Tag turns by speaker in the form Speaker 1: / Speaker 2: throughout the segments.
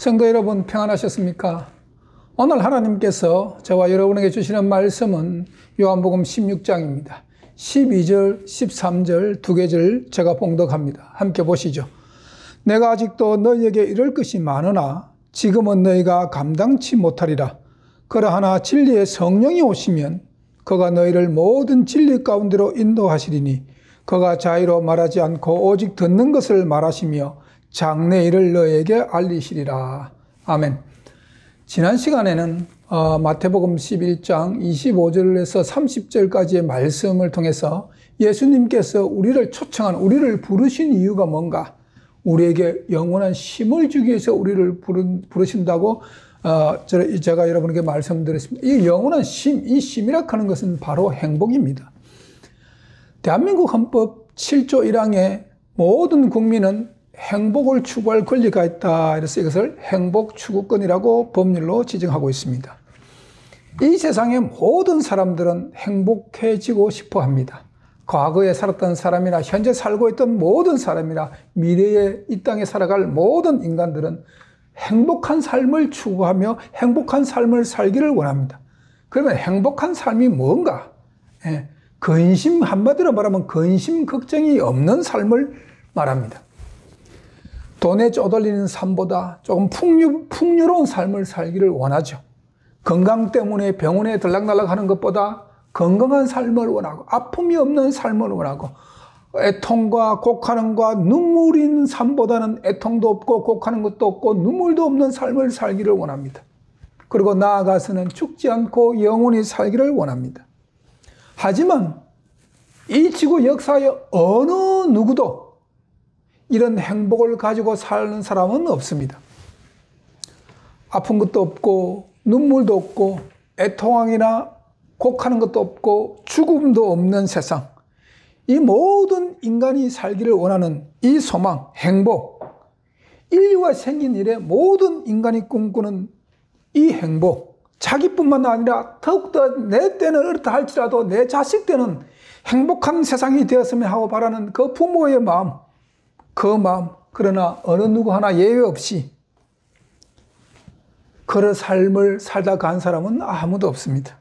Speaker 1: 성도 여러분, 평안하셨습니까? 오늘 하나님께서 저와 여러분에게 주시는 말씀은 요한복음 16장입니다. 12절, 13절 두 계절 제가 봉독합니다. 함께 보시죠. 내가 아직도 너희에게 이럴 것이 많으나 지금은 너희가 감당치 못하리라. 그러하나 진리의 성령이 오시면 그가 너희를 모든 진리 가운데로 인도하시리니 그가 자의로 말하지 않고 오직 듣는 것을 말하시며 장래일을 너희에게 알리시리라. 아멘. 지난 시간에는 마태복음 11장 25절에서 30절까지의 말씀을 통해서 예수님께서 우리를 초청한, 우리를 부르신 이유가 뭔가, 우리에게 영원한 쉼을 주기 위해서 우리를 부르신다고 제가 여러분에게 말씀드렸습니다. 이 영원한 쉼, 이 쉼이라 하는 것은 바로 행복입니다. 대한민국 헌법 7조 1항에 모든 국민은 행복을 추구할 권리가 있다. 그래서 이것을 행복 추구권이라고 법률로 지정하고 있습니다. 이 세상의 모든 사람들은 행복해지고 싶어 합니다. 과거에 살았던 사람이나 현재 살고 있던 모든 사람이나 미래에 이 땅에 살아갈 모든 인간들은 행복한 삶을 추구하며 행복한 삶을 살기를 원합니다. 그러면 행복한 삶이 뭔가? 근심, 한마디로 말하면 근심, 걱정이 없는 삶을 말합니다. 돈에 쪼들리는 삶보다 조금 풍요로운 삶을 살기를 원하죠. 건강 때문에 병원에 들락날락 하는 것보다 건강한 삶을 원하고 아픔이 없는 삶을 원하고 애통과 곡하는과 눈물이 있는 삶보다는 애통도 없고 곡하는 것도 없고 눈물도 없는 삶을 살기를 원합니다. 그리고 나아가서는 죽지 않고 영원히 살기를 원합니다. 하지만 이 지구 역사의 어느 누구도 이런 행복을 가지고 사는 사람은 없습니다. 아픈 것도 없고 눈물도 없고 애통이나 곡하는 것도 없고 죽음도 없는 세상, 이 모든 인간이 살기를 원하는 이 소망, 행복, 인류가 생긴 이래 모든 인간이 꿈꾸는 이 행복, 자기뿐만 아니라 더욱더 내 때는 어떻다 할지라도 내 자식 때는 행복한 세상이 되었으면 하고 바라는 그 부모의 마음, 그 마음, 그러나 어느 누구 하나 예외 없이 그런 삶을 살다 간 사람은 아무도 없습니다.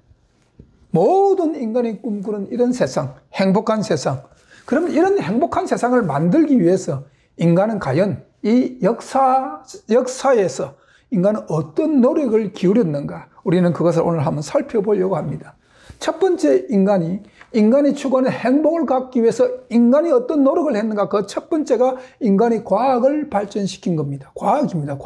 Speaker 1: 모든 인간이 꿈꾸는 이런 세상, 행복한 세상. 그러면 이런 행복한 세상을 만들기 위해서 인간은 과연 이 역사에서 인간은 어떤 노력을 기울였는가? 우리는 그것을 오늘 한번 살펴보려고 합니다. 첫 번째, 인간이 추구하는 행복을 갖기 위해서 인간이 어떤 노력을 했는가? 그 첫 번째가 인간이 과학을 발전시킨 겁니다. 과학입니다.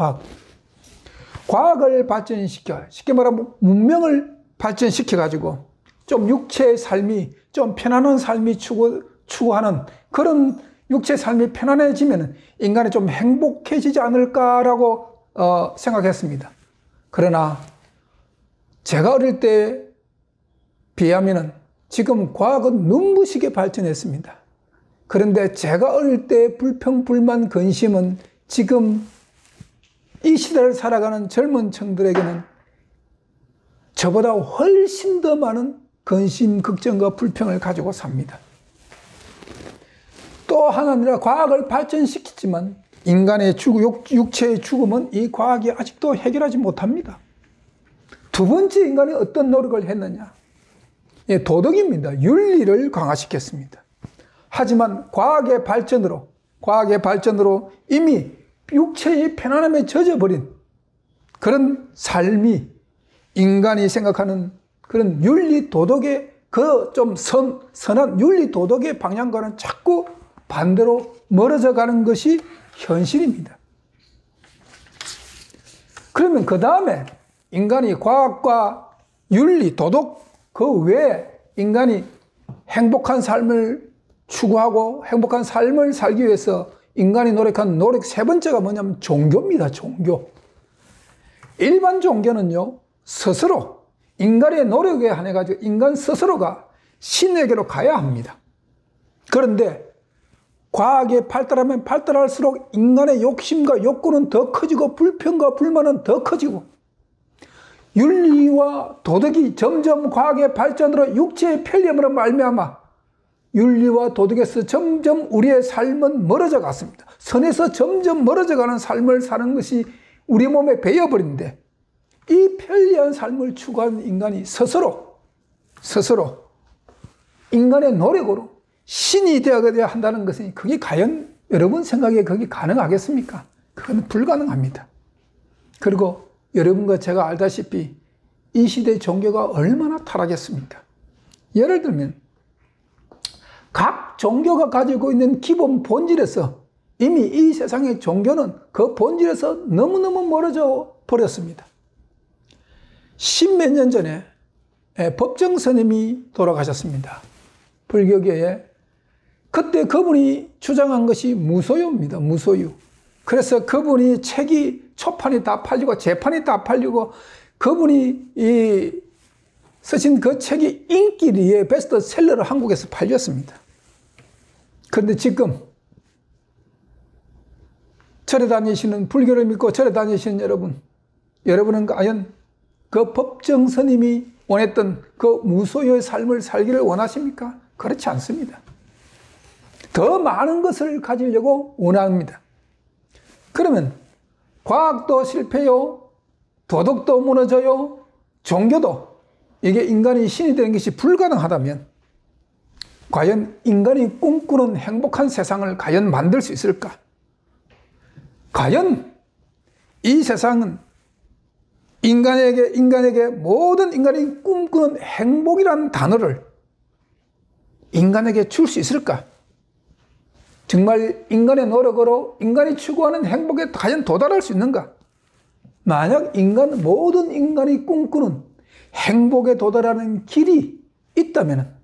Speaker 1: 과학을 발전시켜, 쉽게 말하면 문명을 발전시켜가지고 좀 육체의 삶이 좀 편안한 삶이 추구하는 그런 육체의 삶이 편안해지면 인간이 좀 행복해지지 않을까라고 생각했습니다. 그러나 제가 어릴 때 비하면 지금 과학은 눈부시게 발전했습니다. 그런데 제가 어릴 때 불평, 불만, 근심은 지금 이 시대를 살아가는 젊은 층들에게는 저보다 훨씬 더 많은 근심, 걱정과 불평을 가지고 삽니다. 또 하나는 과학을 발전시켰지만 인간의 육체의 죽음은 이 과학이 아직도 해결하지 못합니다. 두 번째, 인간이 어떤 노력을 했느냐? 도덕입니다. 윤리를 강화시켰습니다. 하지만 과학의 발전으로 이미 육체의 편안함에 젖어버린 그런 삶이 인간이 생각하는 그런 윤리 도덕의 그 좀 선한 윤리 도덕의 방향과는 자꾸 반대로 멀어져 가는 것이 현실입니다. 그러면 그 다음에 인간이 과학과 윤리, 도덕 그 외에 인간이 행복한 삶을 추구하고 행복한 삶을 살기 위해서 인간이 노력한 노력 세 번째가 뭐냐면 종교입니다. 종교. 일반 종교는요, 스스로 인간의 노력에 한해 가지고 인간 스스로가 신에게로 가야 합니다. 그런데 과학이 발달하면 발달할수록 인간의 욕심과 욕구는 더 커지고 불평과 불만은 더 커지고 윤리와 도덕이 점점 과학의 발전으로 육체의 편리함으로 말미암아 윤리와 도덕에서 점점 우리의 삶은 멀어져 갔습니다. 선에서 점점 멀어져 가는 삶을 사는 것이 우리 몸에 배어버리는데 이 편리한 삶을 추구하는 인간이 스스로 인간의 노력으로 신이 되어야 한다는 것은 그게 과연 여러분 생각에 그게 가능하겠습니까? 그건 불가능합니다. 그리고 여러분과 제가 알다시피 이 시대의 종교가 얼마나 타락했습니까? 예를 들면 각 종교가 가지고 있는 기본 본질에서 이미 이 세상의 종교는 그 본질에서 너무너무 멀어져 버렸습니다. 십몇 년 전에 법정 스님이 돌아가셨습니다. 불교계에. 그때 그분이 주장한 것이 무소유입니다. 무소유. 그래서 그분이 책이 초판이 다 팔리고 재판이 다 팔리고 그분이 쓰신 그 책이 인기리에 베스트셀러로 한국에서 팔렸습니다. 그런데 지금 절에 다니시는, 불교를 믿고 절에 다니시는 여러분은 과연 그 법정 스님이 원했던 그 무소유의 삶을 살기를 원하십니까? 그렇지 않습니다. 더 많은 것을 가지려고 원합니다. 그러면 과학도 실패요, 도덕도 무너져요, 종교도, 이게 인간이 신이 되는 것이 불가능하다면 과연 인간이 꿈꾸는 행복한 세상을 과연 만들 수 있을까? 과연 이 세상은 인간에게 모든 인간이 꿈꾸는 행복이라는 단어를 인간에게 줄 수 있을까? 정말 인간의 노력으로 인간이 추구하는 행복에 과연 도달할 수 있는가? 만약 모든 인간이 꿈꾸는 행복에 도달하는 길이 있다면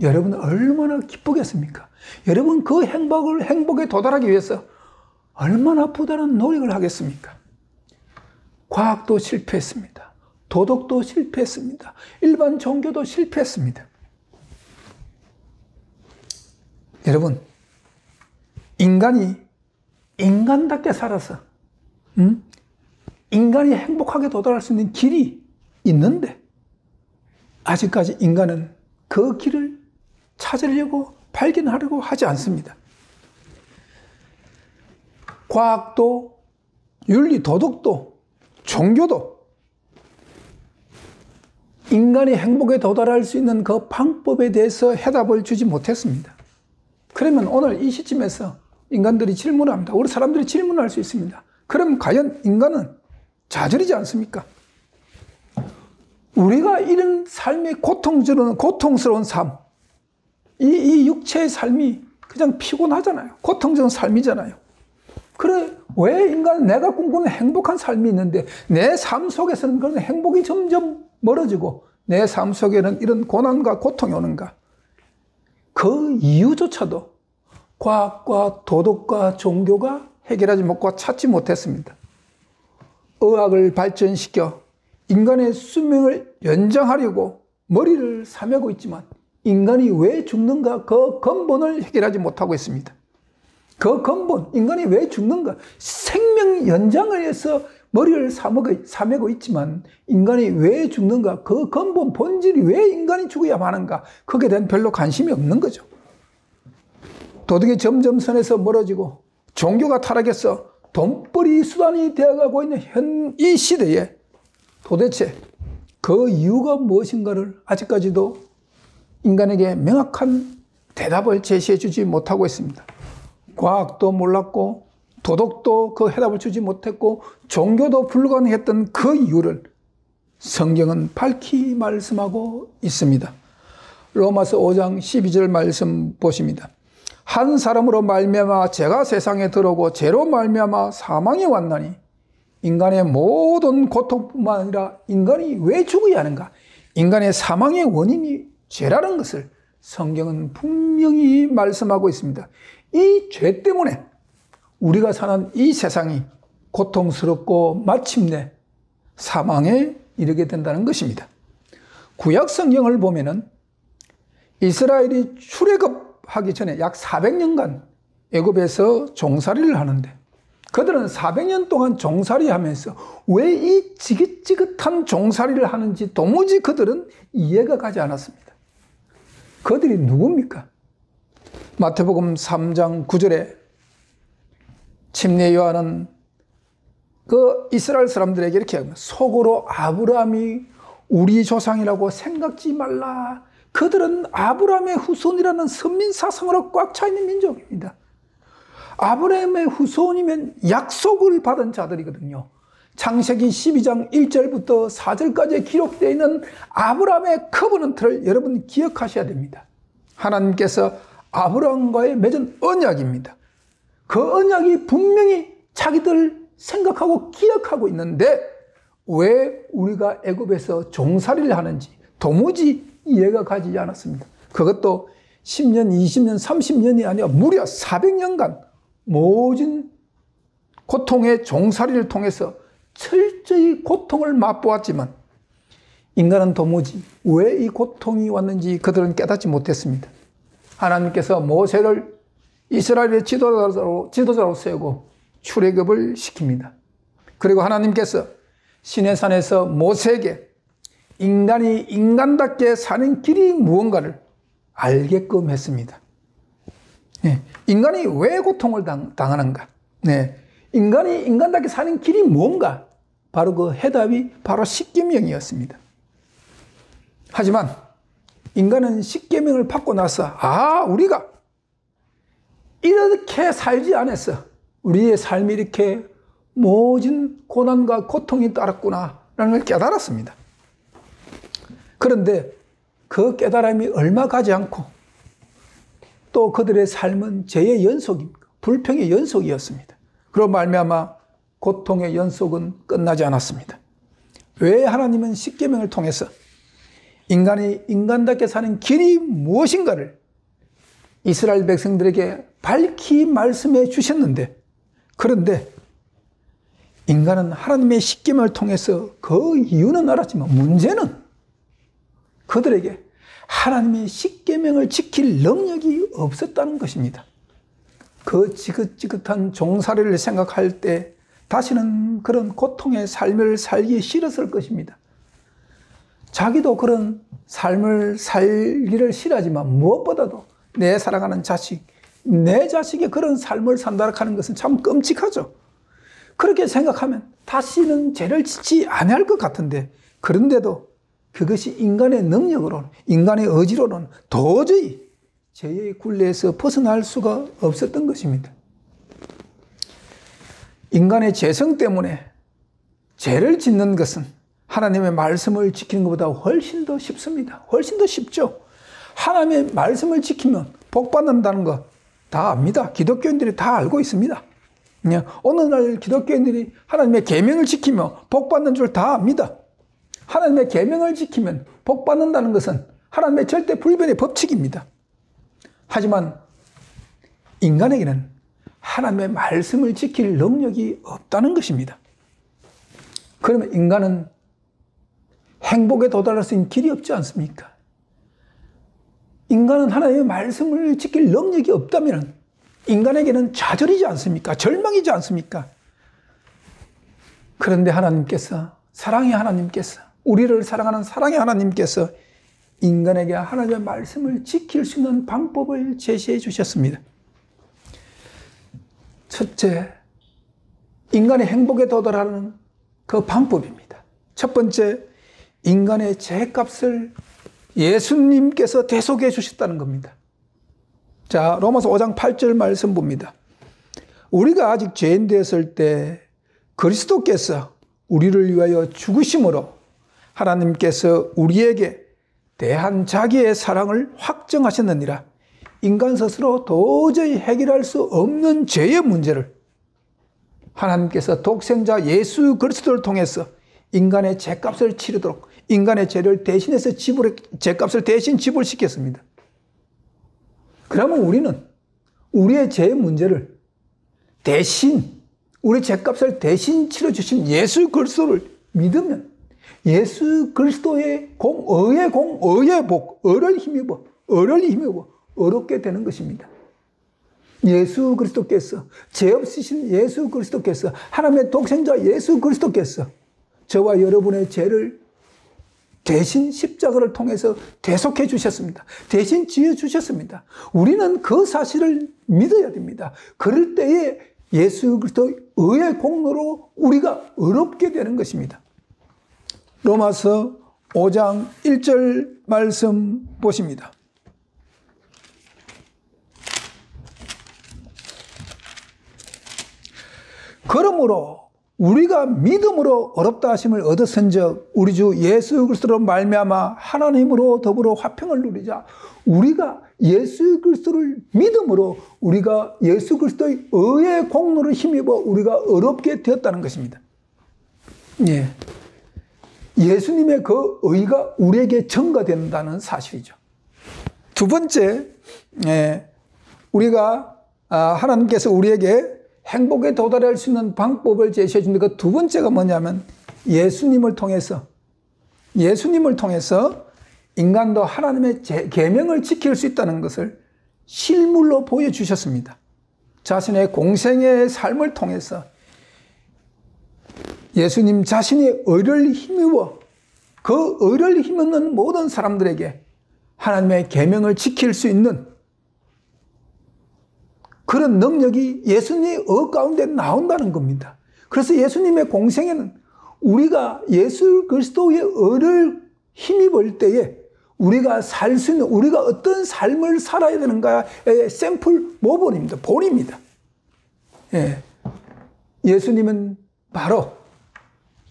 Speaker 1: 여러분은 얼마나 기쁘겠습니까? 여러분 그 행복에 도달하기 위해서 얼마나 부단한 노력을 하겠습니까? 과학도 실패했습니다. 도덕도 실패했습니다. 일반 종교도 실패했습니다. 여러분, 인간이 인간답게 살아서 인간이 행복하게 도달할 수 있는 길이 있는데 아직까지 인간은 그 길을 찾으려고 발견하려고 하지 않습니다. 과학도, 윤리, 도덕도, 종교도 인간이 행복에 도달할 수 있는 그 방법에 대해서 해답을 주지 못했습니다. 그러면 오늘 이 시점에서 인간들이 질문을 합니다. 우리 사람들이 질문할 수 있습니다. 그럼 과연 인간은 좌절이지 않습니까? 우리가 이런 삶이 고통스러운 삶, 이 육체의 삶이 그냥 피곤하잖아요. 고통스러운 삶이잖아요. 그래, 왜 인간은 내가 꿈꾸는 행복한 삶이 있는데 내 삶 속에서는 그런 행복이 점점 멀어지고 내 삶 속에는 이런 고난과 고통이 오는가? 그 이유조차도 과학과 도덕과 종교가 해결하지 못하고 찾지 못했습니다. 의학을 발전시켜 인간의 수명을 연장하려고 머리를 사매고 있지만 인간이 왜 죽는가? 그 근본을 해결하지 못하고 있습니다. 그 근본, 인간이 왜 죽는가? 생명 연장을 위해서 머리를 사매고 있지만 인간이 왜 죽는가? 그 근본 본질이 왜 인간이 죽어야 하는가? 거기에 대한 별로 관심이 없는 거죠. 도덕이 점점 선에서 멀어지고 종교가 타락해서 돈벌이 수단이 되어가고 있는 이 시대에 도대체 그 이유가 무엇인가를 아직까지도 인간에게 명확한 대답을 제시해 주지 못하고 있습니다. 과학도 몰랐고 도덕도 그 해답을 주지 못했고 종교도 불가능했던 그 이유를 성경은 밝히 말씀하고 있습니다. 로마서 5장 12절 말씀 보십니다. 한 사람으로 말미암아 죄가 세상에 들어오고 죄로 말미암아 사망이 왔나니 인간의 모든 고통뿐만 아니라 인간이 왜 죽어야 하는가? 인간의 사망의 원인이 죄라는 것을 성경은 분명히 말씀하고 있습니다. 이 죄 때문에 우리가 사는 이 세상이 고통스럽고 마침내 사망에 이르게 된다는 것입니다. 구약 성경을 보면은 이스라엘이 출애굽하기 전에 약 400년간 애굽에서 종살이를 하는데 그들은 400년 동안 종살이 하면서 왜 이 지긋지긋한 종살이를 하는지 도무지 그들은 이해가 가지 않았습니다. 그들이 누굽니까? 마태복음 3장 9절에 침례 요한은 그 이스라엘 사람들에게 이렇게 합니다. 속으로 아브라함이 우리 조상이라고 생각지 말라. 그들은 아브라함의 후손이라는 선민 사상으로 꽉 차 있는 민족입니다. 아브라함의 후손이면 약속을 받은 자들이거든요. 창세기 12장 1절부터 4절까지 기록되어 있는 아브라함의 커버넌트를 여러분 기억하셔야 됩니다. 하나님께서 아브라함과의 맺은 언약입니다. 그 언약이 분명히 자기들 생각하고 기억하고 있는데 왜 우리가 애굽에서 종살이를 하는지 도무지 이해가 가지 않았습니다. 그것도 10년, 20년, 30년이 아니라 무려 400년간 모진 고통의 종살이를 통해서 철저히 고통을 맛보았지만 인간은 도무지 왜 이 고통이 왔는지 그들은 깨닫지 못했습니다. 하나님께서 모세를 이스라엘의 지도자로 세우고 출애굽을 시킵니다. 그리고 하나님께서 시내산에서 모세에게 인간이 인간답게 사는 길이 무언가를 알게끔 했습니다. 네, 인간이 왜 고통을 당하는가? 네, 인간이 인간답게 사는 길이 뭔가? 바로 그 해답이 바로 십계명이었습니다. 하지만 인간은 십계명을 받고 나서 우리가 이렇게 살지 않았어. 우리의 삶이 이렇게 모진 고난과 고통이 따랐구나 라는 걸 깨달았습니다. 그런데 그 깨달음이 얼마 가지 않고 또 그들의 삶은 죄의 연속입니다. 불평의 연속이었습니다. 그로 말미암아 고통의 연속은 끝나지 않았습니다. 왜 하나님은 십계명을 통해서 인간이 인간답게 사는 길이 무엇인가를 이스라엘 백성들에게 밝히 말씀해 주셨는데, 그런데 인간은 하나님의 십계명을 통해서 그 이유는 알았지만 문제는 그들에게 하나님의 십계명을 지킬 능력이 없었다는 것입니다. 그 지긋지긋한 종살이를 생각할 때 다시는 그런 고통의 삶을 살기 싫었을 것입니다. 자기도 그런 삶을 살기를 싫어하지만 무엇보다도 내 사랑하는 자식, 내 자식이 그런 삶을 산다고 하는 것은 참 끔찍하죠. 그렇게 생각하면 다시는 죄를 짓지 아니할 것 같은데, 그런데도 그것이 인간의 능력으로는, 인간의 의지로는 도저히 죄의 굴레에서 벗어날 수가 없었던 것입니다. 인간의 죄성 때문에 죄를 짓는 것은 하나님의 말씀을 지키는 것보다 훨씬 더 쉽습니다. 훨씬 더 쉽죠. 하나님의 말씀을 지키면 복 받는다는 거 다 압니다. 기독교인들이 다 알고 있습니다. 오늘날 기독교인들이 하나님의 계명을 지키면 복 받는 줄 다 압니다. 하나님의 계명을 지키면 복 받는다는 것은 하나님의 절대 불변의 법칙입니다. 하지만 인간에게는 하나님의 말씀을 지킬 능력이 없다는 것입니다. 그러면 인간은 행복에 도달할 수 있는 길이 없지 않습니까? 인간은 하나님의 말씀을 지킬 능력이 없다면 인간에게는 좌절이지 않습니까? 절망이지 않습니까? 그런데 하나님께서, 사랑의 하나님께서, 우리를 사랑하는 사랑의 하나님께서 인간에게 하나님의 말씀을 지킬 수 있는 방법을 제시해 주셨습니다. 첫째, 인간의 행복에 도달하는 그 방법입니다. 첫 번째, 인간의 죄값을 예수님께서 대속해 주셨다는 겁니다. 자, 로마서 5장 8절 말씀 봅니다. 우리가 아직 죄인 되었을 때 그리스도께서 우리를 위하여 죽으심으로 하나님께서 우리에게 대한 자기의 사랑을 확정하셨느니라. 인간 스스로 도저히 해결할 수 없는 죄의 문제를 하나님께서 독생자 예수 그리스도를 통해서 인간의 죄값을 치르도록, 인간의 죄를 대신해서 죄값을 대신 지불시켰습니다. 그러면 우리는 우리의 죄의 문제를 대신, 우리 죄값을 대신 치러주신 예수 그리스도를 믿으면 예수 그리스도의 의의 복, 의를 힘입어 의롭게 되는 것입니다. 예수 그리스도께서, 죄 없으신 예수 그리스도께서, 하나님의 독생자 예수 그리스도께서 저와 여러분의 죄를 대신 십자가를 통해서 대속해 주셨습니다. 대신 지어 주셨습니다. 우리는 그 사실을 믿어야 됩니다. 그럴 때에 예수 그리스도의 의의 공로로 우리가 의롭게 되는 것입니다. 로마서 5장 1절 말씀 보십니다. 그러므로 우리가 믿음으로 의롭다 하심을 얻었은즉 우리 주 예수 그리스도로 말미암아 하나님으로 더불어 화평을 누리자. 우리가 예수 그리스도를 믿음으로 우리가 예수 그리스도의 의의 공로를 힘입어 우리가 의롭게 되었다는 것입니다. 예. 예수님의 그 의가 우리에게 전가된다는 사실이죠. 두 번째, 우리가 하나님께서 우리에게 행복에 도달할 수 있는 방법을 제시해 주는데 그 두 번째가 뭐냐면 예수님을 통해서 인간도 하나님의 계명을 지킬 수 있다는 것을 실물로 보여주셨습니다. 자신의 공생의 삶을 통해서 예수님 자신의 의를 힘입어 그 의를 힘입는 모든 사람들에게 하나님의 계명을 지킬 수 있는 그런 능력이 예수님의 의 가운데 나온다는 겁니다. 그래서 예수님의 공생에는 우리가 예수 그리스도의 의를 힘입을 때에 우리가 살 수 있는, 우리가 어떤 삶을 살아야 되는가의 샘플 모본입니다. 본입니다. 예. 예수님은 바로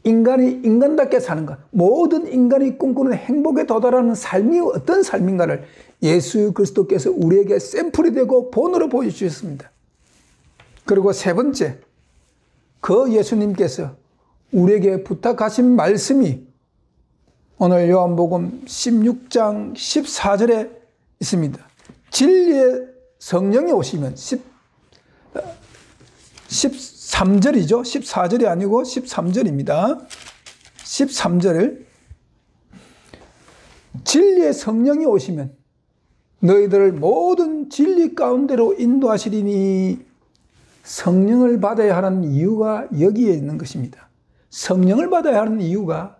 Speaker 1: 인간이 인간답게 사는 것, 모든 인간이 꿈꾸는 행복에 도달하는 삶이 어떤 삶인가를 예수 그리스도께서 우리에게 샘플이 되고 본으로 보여주셨습니다. 그리고 세 번째, 그 예수님께서 우리에게 부탁하신 말씀이 오늘 요한복음 16장 14절에 있습니다. 진리의 성령이 오시면 13절이죠. 14절이 아니고 13절입니다. 13절을 진리의 성령이 오시면 너희들을 모든 진리 가운데로 인도하시리니 성령을 받아야 하는 이유가 여기에 있는 것입니다. 성령을 받아야 하는 이유가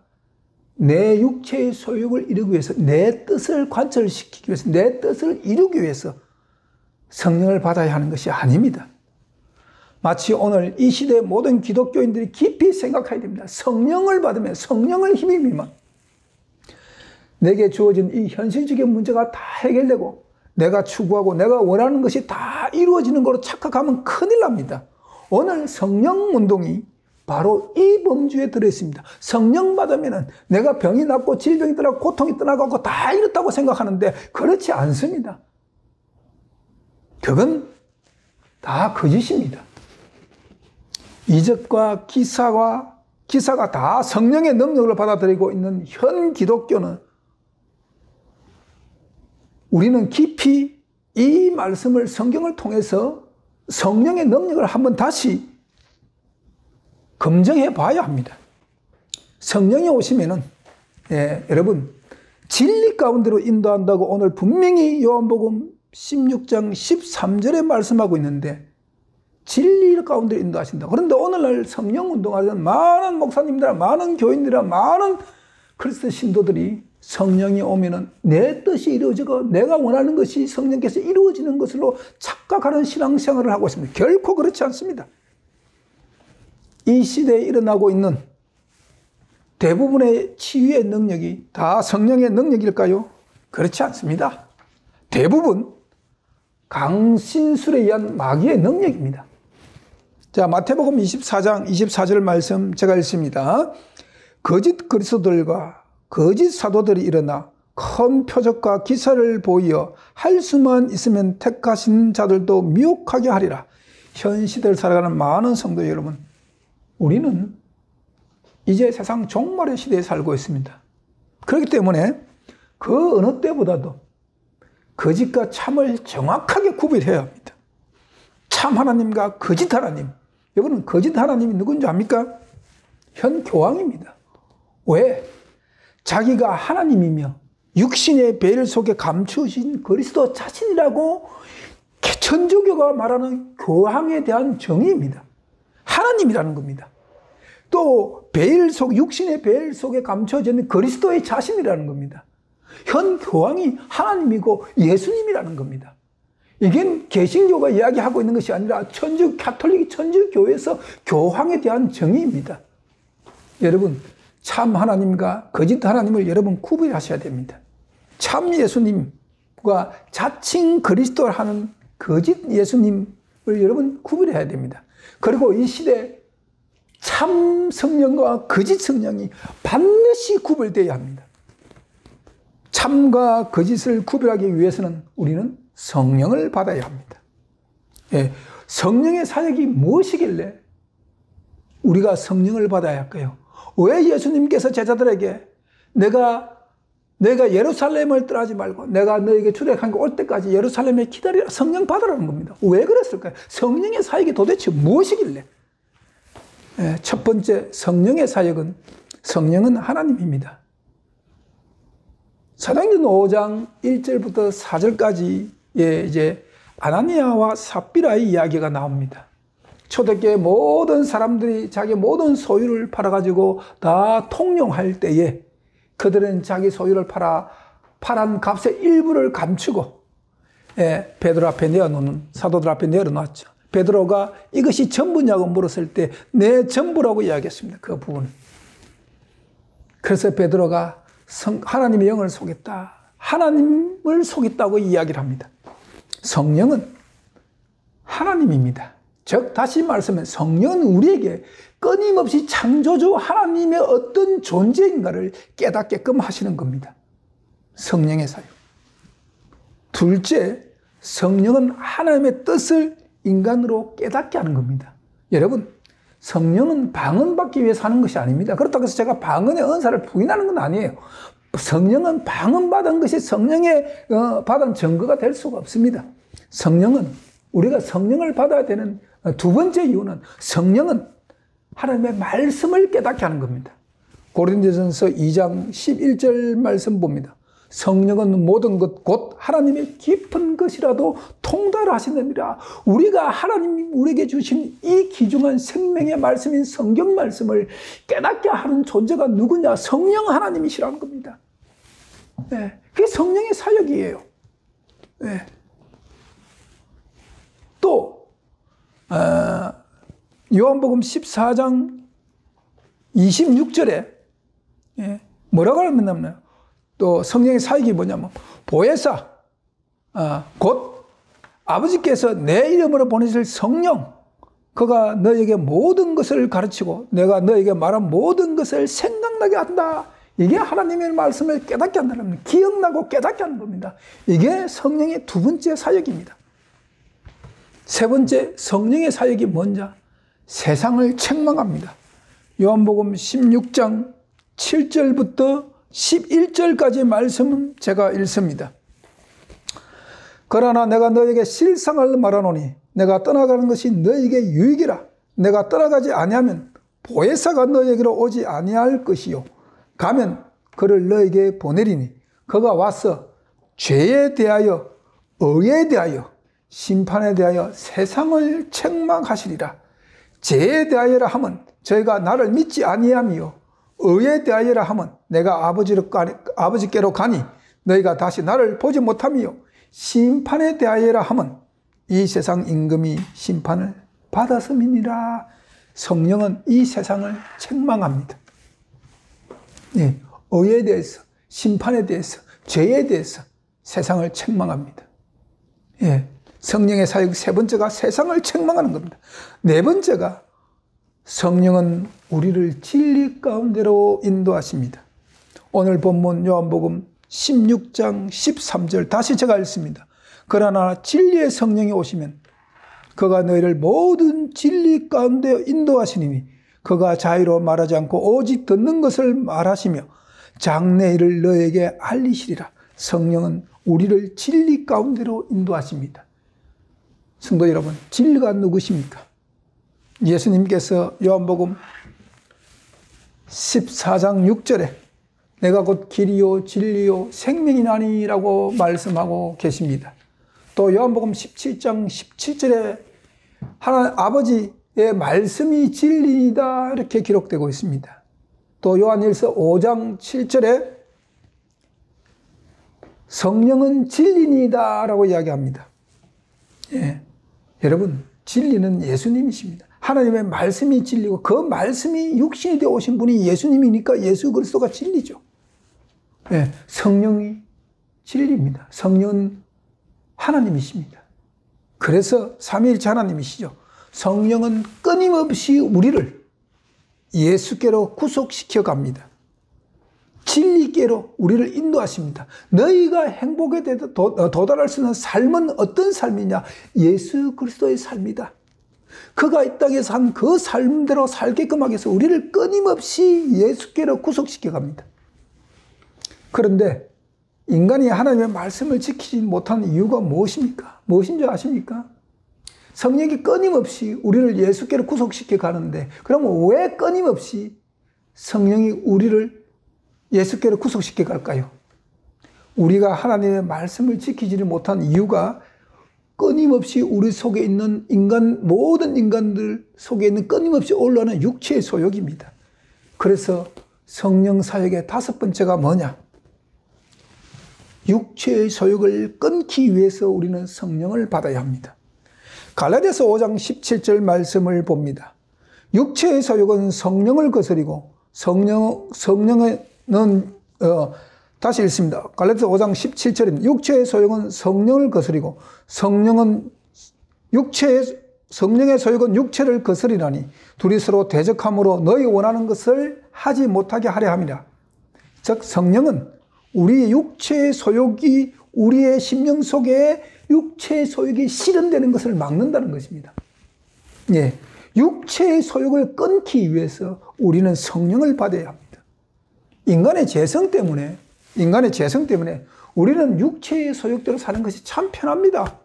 Speaker 1: 내 육체의 소욕을 이루기 위해서, 내 뜻을 관철시키기 위해서, 내 뜻을 이루기 위해서 성령을 받아야 하는 것이 아닙니다. 마치 오늘 이 시대의 모든 기독교인들이 깊이 생각해야 됩니다. 성령을 받으면, 성령을 힘입으면 내게 주어진 이 현실적인 문제가 다 해결되고 내가 추구하고 내가 원하는 것이 다 이루어지는 거로 착각하면 큰일 납니다. 오늘 성령 운동이 바로 이 범주에 들어있습니다. 성령 받으면 내가 병이 낫고 질병이 떠나고 고통이 떠나고 다 이렇다고 생각하는데 그렇지 않습니다. 그건 다 거짓입니다. 이적과 기사가 다 성령의 능력을 받아들이고 있는 현 기독교는 우리는 깊이 이 말씀을 성경을 통해서 성령의 능력을 한번 다시 검증해 봐야 합니다. 성령이 오시면은, 여러분, 진리 가운데로 인도한다고 오늘 분명히 요한복음 16장 13절에 말씀하고 있는데, 진리 가운데로 인도하신다. 그런데 오늘날 성령 운동하는 많은 목사님들, 많은 교인들, 많은 그리스도 신도들이 성령이 오면은 내 뜻이 이루어지고 내가 원하는 것이 성령께서 이루어지는 것으로 착각하는 신앙생활을 하고 있습니다. 결코 그렇지 않습니다. 이 시대에 일어나고 있는 대부분의 치유의 능력이 다 성령의 능력일까요? 그렇지 않습니다. 대부분 강신술에 의한 마귀의 능력입니다. 자, 마태복음 24장 24절 말씀 제가 읽습니다. 거짓 그리스도들과 거짓 사도들이 일어나 큰 표적과 기사를 보이어 할 수만 있으면 택하신 자들도 미혹하게 하리라. 현 시대를 살아가는 많은 성도 여러분, 우리는 이제 세상 종말의 시대에 살고 있습니다. 그렇기 때문에 그 어느 때보다도 거짓과 참을 정확하게 구별해야 합니다. 참 하나님과 거짓 하나님. 여러분, 거짓 하나님이 누군지 압니까? 현 교황입니다. 왜? 자기가 하나님이며 육신의 베일 속에 감추어진 그리스도 자신이라고 천주교가 말하는 교황에 대한 정의입니다. 하나님이라는 겁니다. 또 육신의 베일 속에 감춰진 그리스도의 자신이라는 겁니다. 현 교황이 하나님이고 예수님이라는 겁니다. 이게 개신교가 이야기하고 있는 것이 아니라 가톨릭 천주교에서 교황에 대한 정의입니다. 여러분, 참 하나님과 거짓 하나님을 여러분 구별하셔야 됩니다. 참 예수님과 자칭 그리스도라는 거짓 예수님을 여러분 구별해야 됩니다. 그리고 이 시대 참 성령과 거짓 성령이 반드시 구별되어야 합니다. 참과 거짓을 구별하기 위해서는 우리는 성령을 받아야 합니다. 예, 성령의 사역이 무엇이길래 우리가 성령을 받아야 할까요? 왜 예수님께서 제자들에게 내가 예루살렘을 떠나지 말고 내가 너에게 출애굽한 게 올 때까지 예루살렘에 기다리라, 성령 받으라는 겁니다. 왜 그랬을까요? 성령의 사역이 도대체 무엇이길래? 예, 첫 번째, 성령은 하나님입니다. 사도행전 5장 1절부터 4절까지 이제 아나니아와 삽비라의 이야기가 나옵니다. 초대교회 모든 사람들이 자기 모든 소유를 팔아가지고 다 통용할 때에 그들은 자기 소유를 팔은 값의 일부를 감추고 베드로 앞에 내어놓는, 사도들 앞에 내려놨죠. 베드로가 이것이 전부냐고 물었을 때 내 전부라고 이야기했습니다. 그 부분은. 그래서 베드로가 하나님의 영을 속였다, 하나님을 속였다고 이야기를 합니다. 성령은 하나님입니다. 즉 다시 말하면 성령은 우리에게 끊임없이 창조주 하나님의 어떤 존재인가를 깨닫게끔 하시는 겁니다. 성령의 사역. 둘째, 성령은 하나님의 뜻을 인간으로 깨닫게 하는 겁니다. 여러분, 성령은 방언받기 위해서 하는 것이 아닙니다. 그렇다고 해서 제가 방언의 은사를 부인하는 건 아니에요. 성령은 방언받은 것이 성령의 받은 증거가 될 수가 없습니다. 우리가 성령을 받아야 되는 두 번째 이유는 성령은 하나님의 말씀을 깨닫게 하는 겁니다. 고린도전서 2장 11절 말씀 봅니다. 성령은 모든 것 곧 하나님의 깊은 것이라도 통달하시느니라. 우리가 하나님이 우리에게 주신 이 귀중한 생명의 말씀인 성경 말씀을 깨닫게 하는 존재가 누구냐? 성령 하나님이시라는 겁니다. 네, 그게 성령의 사역이에요. 네. 또 요한복음 14장 26절에 뭐라고 하냐면 또 성령의 사역이 뭐냐면 보혜사, 곧 아버지께서 내 이름으로 보내실 성령, 그가 너에게 모든 것을 가르치고 내가 너에게 말한 모든 것을 생각나게 한다. 이게 하나님의 말씀을 깨닫게 한다는 겁니다. 기억나고 깨닫게 하는 겁니다. 이게 성령의 두 번째 사역입니다. 세 번째, 성령의 사역이 뭔냐? 세상을 책망합니다. 요한복음 16장 7절부터 11절까지 말씀은 제가 읽습니다. 그러나 내가 너에게 실상을 말하노니 내가 떠나가는 것이 너에게 유익이라. 내가 떠나가지 아니하면 보혜사가 너에게로 오지 아니할 것이요, 가면 그를 너에게 보내리니 그가 와서 죄에 대하여, 의에 대하여, 심판에 대하여 세상을 책망하시리라. 죄에 대하여라 하면 저희가 나를 믿지 아니하며, 의에 대하여라 하면 내가 아버지께로 가니 너희가 다시 나를 보지 못하며, 심판에 대하여라 하면 이 세상 임금이 심판을 받았음이니라. 성령은 이 세상을 책망합니다. 네, 의에 대해서, 심판에 대해서, 죄에 대해서 세상을 책망합니다. 예, 성령의 사역 세 번째가 세상을 책망하는 겁니다. 네 번째가 성령은 우리를 진리 가운데로 인도하십니다. 오늘 본문 요한복음 16장 13절 다시 제가 읽습니다. 그러나 진리의 성령이 오시면 그가 너희를 모든 진리 가운데 인도하시니 그가 자유로 말하지 않고 오직 듣는 것을 말하시며 장래일을 너에게 알리시리라. 성령은 우리를 진리 가운데로 인도하십니다. 성도 여러분, 진리가 누구십니까? 예수님께서 요한복음 14장 6절에 내가 곧 길이요 진리요 생명이나니라고 말씀하고 계십니다. 또 요한복음 17장 17절에 하나님 아버지의 말씀이 진리이다 이렇게 기록되고 있습니다. 또 요한일서 5장 7절에 성령은 진리이다 라고 이야기합니다. 예. 여러분, 진리는 예수님이십니다. 하나님의 말씀이 진리고 그 말씀이 육신이 되어 오신 분이 예수님이니까 예수 그리스도가 진리죠. 예. 성령이 진리입니다. 성령은 하나님이십니다. 그래서 삼위일체 하나님이시죠. 성령은 끊임없이 우리를 예수께로 구속시켜 갑니다. 진리께로 우리를 인도하십니다. 너희가 행복에 도달할 수 있는 삶은 어떤 삶이냐? 예수 그리스도의 삶이다. 그가 이 땅에 산 그 삶대로 살게끔 하기 위해서 우리를 끊임없이 예수께로 구속시켜 갑니다. 그런데 인간이 하나님의 말씀을 지키지 못하는 이유가 무엇입니까? 무엇인 줄 아십니까? 성령이 끊임없이 우리를 예수께로 구속시켜 가는데, 그러면 왜 끊임없이 성령이 우리를 예수께로 구속시켜 갈까요? 우리가 하나님의 말씀을 지키지를 못한 이유가 끊임없이 우리 속에 있는 모든 인간들 속에 있는 끊임없이 올라오는 육체의 소욕입니다. 그래서 성령 사역의 5번째가 뭐냐? 육체의 소욕을 끊기 위해서 우리는 성령을 받아야 합니다. 갈라디아서 5장 17절 말씀을 봅니다. 육체의 소욕은 성령을 거스리고 성령은 다시 읽습니다. 갈라디아서 5장 17절입니다. 육체의 소욕은 성령을 거스리고 성령의 소욕은 육체를 거스리나니 둘이 서로 대적함으로 너희 원하는 것을 하지 못하게 하려 함이라. 즉 성령은 우리의 육체의 소욕이 우리의 심령 속에 육체의 소욕이 실현되는 것을 막는다는 것입니다. 예, 육체의 소욕을 끊기 위해서 우리는 성령을 받아야 합니다. 인간의 재성 때문에 우리는 육체의 소욕대로 사는 것이 참 편합니다.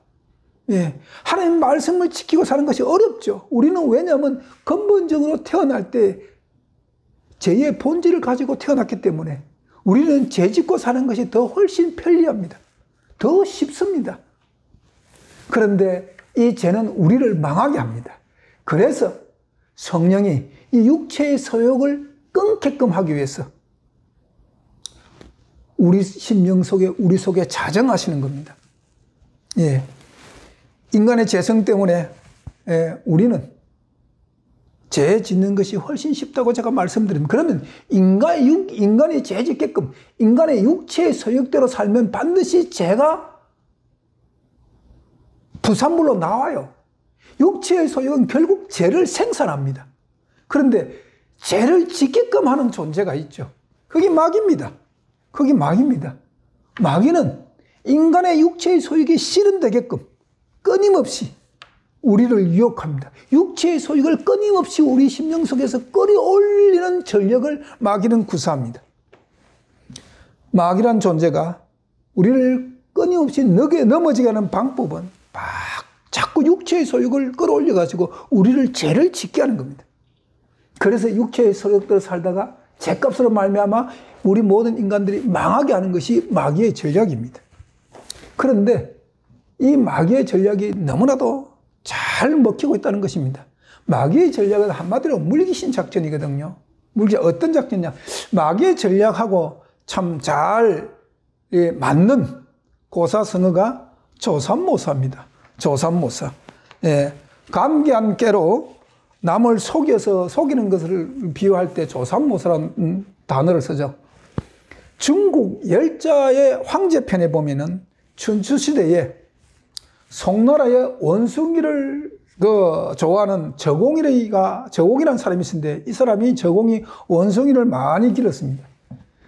Speaker 1: 예, 하나님 말씀을 지키고 사는 것이 어렵죠. 우리는 왜냐하면 근본적으로 태어날 때 죄의 본질을 가지고 태어났기 때문에 우리는 죄 짓고 사는 것이 더 훨씬 편리합니다. 더 쉽습니다. 그런데 이 죄는 우리를 망하게 합니다. 그래서 성령이 이 육체의 소욕을 끊게끔 하기 위해서 우리 심령 속에, 우리 속에 자정하시는 겁니다. 예. 인간의 죄성 때문에 우리는 죄 짓는 것이 훨씬 쉽다고 제가 말씀드립니다. 그러면 인간이 죄 짓게끔 인간의 육체의 소욕대로 살면 반드시 죄가 부산물로 나와요. 육체의 소욕은 결국 죄를 생산합니다. 그런데 죄를 짓게끔 하는 존재가 있죠. 그게 마귀입니다. 마귀는 인간의 육체의 소욕이 실현되게끔 끊임없이 우리를 유혹합니다. 육체의 소욕을 끊임없이 우리 심령 속에서 끌어올리는 전력을 마귀는 구사합니다. 마귀란 존재가 우리를 끊임없이 넘어지게 하는 방법은 막 자꾸 육체의 소욕을 끌어올려가지고 우리를 죄를 짓게 하는 겁니다. 그래서 육체의 소욕대로 살다가 죄값으로 말미암아 우리 모든 인간들이 망하게 하는 것이 마귀의 전략입니다. 그런데 이 마귀의 전략이 너무나도 잘 먹히고 있다는 것입니다. 마귀의 전략은 한마디로 물귀신 작전이거든요. 어떤 작전이냐? 마귀의 전략하고 참 잘 맞는 고사성어가 조삼모사입니다. 조삼모사. 예, 감기한 깨로 남을 속이는 것을 비유할 때 조삼모사라는 단어를 쓰죠. 중국 열자의 황제편에 보면은 춘추시대에 송나라의 원숭이를 좋아하는 저공이라는 사람이 있었는데 이 사람이 저공이 원숭이를 많이 기렀습니다.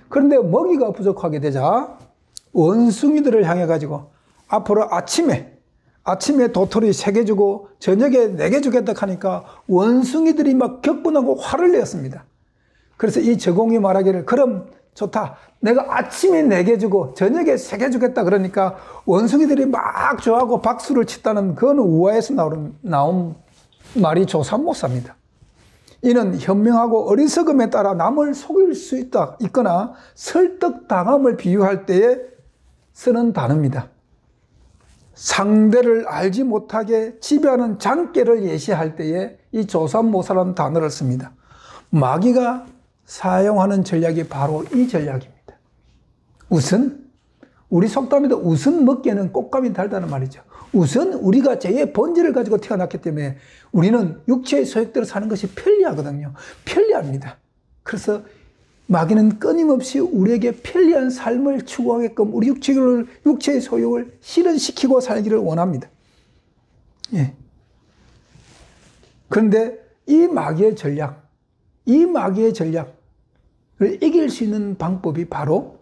Speaker 1: 그런데 먹이가 부족하게 되자 원숭이들을 향해 가지고 앞으로 아침에 도토리 3개 주고 저녁에 4개 주겠다 하니까 원숭이들이 막 격분하고 화를 내었습니다. 그래서 이 저공이 말하기를 그럼 좋다. 내가 아침에 4개 주고 저녁에 3개 주겠다 그러니까 원숭이들이 막 좋아하고 박수를 치다는 그건 우화에서 나온 말이 조삼모사입니다. 이는 현명하고 어리석음에 따라 남을 속일 수 있거나 설득당함을 비유할 때에 쓰는 단어입니다. 상대를 알지 못하게 지배하는 장깨를 예시할 때에 이 조삼모사라는 단어를 씁니다. 마귀가 사용하는 전략이 바로 이 전략입니다. 우선 우리 속담에도 우선 먹기에는 꽃감이 달다는 말이죠. 우선 우리가 죄의 본질을 가지고 태어났기 때문에 우리는 육체의 소욕대로 사는 것이 편리하거든요. 편리합니다. 그래서 마귀는 끊임없이 우리에게 편리한 삶을 추구하게끔 우리 육체의 소욕을 실현시키고 살기를 원합니다. 예. 그런데 이 마귀의 전략을 이길 수 있는 방법이 바로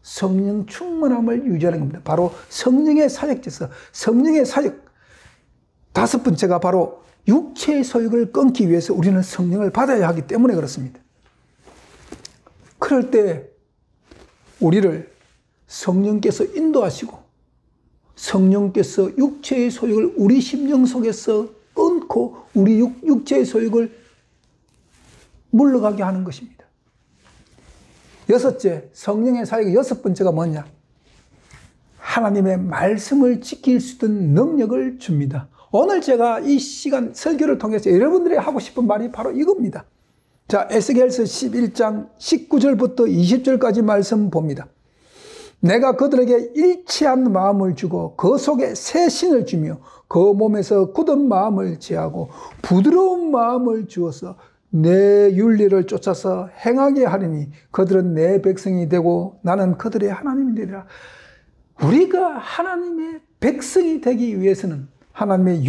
Speaker 1: 성령 충만함을 유지하는 겁니다. 바로 성령의 사역에서 성령의 사역. 다섯 번째가 바로 육체의 소욕을 끊기 위해서 우리는 성령을 받아야 하기 때문에 그렇습니다. 그럴 때 우리를 성령께서 인도하시고 성령께서 육체의 소욕을 우리 심령 속에서 끊고 우리 육체의 소욕을 물러가게 하는 것입니다. 여섯째, 성령의 사역의 여섯 번째가 뭐냐? 하나님의 말씀을 지킬 수 있는 능력을 줍니다. 오늘 제가 이 시간 설교를 통해서 여러분들이 하고 싶은 말이 바로 이겁니다. 자, 에스겔서 11장 19절부터 20절까지 말씀 봅니다. 내가 그들에게 일치한 마음을 주고 그 속에 새 신을 주며 그 몸에서 굳은 마음을 제하고 부드러운 마음을 주어서 내 윤리를 쫓아서 행하게 하리니 그들은 내 백성이 되고 나는 그들의 하나님이 되리라. 우리가 하나님의 백성이 되기 위해서는 하나님의